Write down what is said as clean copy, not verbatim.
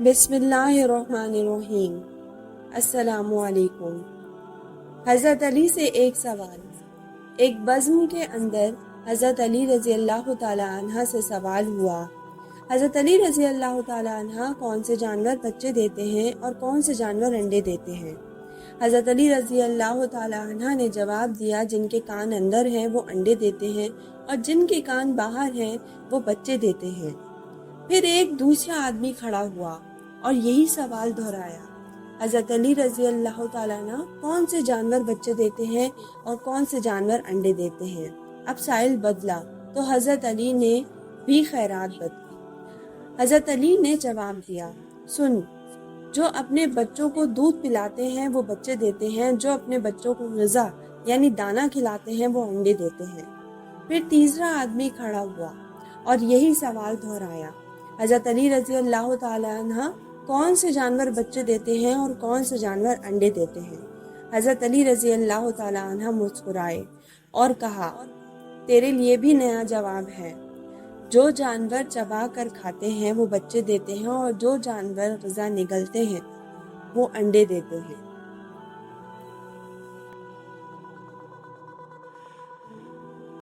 بسم اللہ الرحمن الرحیم۔ السلام علیکم۔ حضرت علی سے ایک سوال۔ ایک بزم کے اندر حضرت علی رضی اللہ تعالی عنہ سے سوال ہوا، حضرت علی رضی اللہ تعالی عنہ کون سے جانور بچے دیتے ہیں اور کون سے جانور انڈے دیتے ہیں؟ حضرت علی رضی اللہ تعالی عنہ نے جواب دیا، جن کے کان اندر ہیں وہ انڈے دیتے ہیں اور جن کے کان باہر ہیں وہ بچے دیتے ہیں۔ پھر ایک دوسرا آدمی کھڑا ہوا اور یہی سوال دہرایا، حضرت علی رضی اللہ تعالیٰ عنہ کون سے جانور بچے دیتے ہیں اور کون سے جانور انڈے دیتے ہیں؟ اب سائل بدلا تو حضرت علی نے بھی خیرات بدلی۔ حضرت علی نے جواب دیا، سن، جو اپنے بچوں کو دودھ پلاتے ہیں وہ بچے دیتے ہیں، جو اپنے بچوں کو غذا یعنی دانہ کھلاتے ہیں وہ انڈے دیتے ہیں۔ پھر تیسرا آدمی کھڑا ہوا اور یہی سوال دہرایا، حضرت علی رضی اللہ تعالی عنہ کون سے جانور بچے دیتے ہیں اور کون سے جانور انڈے دیتے ہیں؟ حضرت علی رضی اللہ تعالی عنہ مسکرائے اور کہا، تیرے لیے بھی نیا جواب ہے، جو جانور چبا کر کھاتے ہیں وہ بچے دیتے ہیں اور جو جانور غذا نگلتے ہیں وہ انڈے دیتے ہیں۔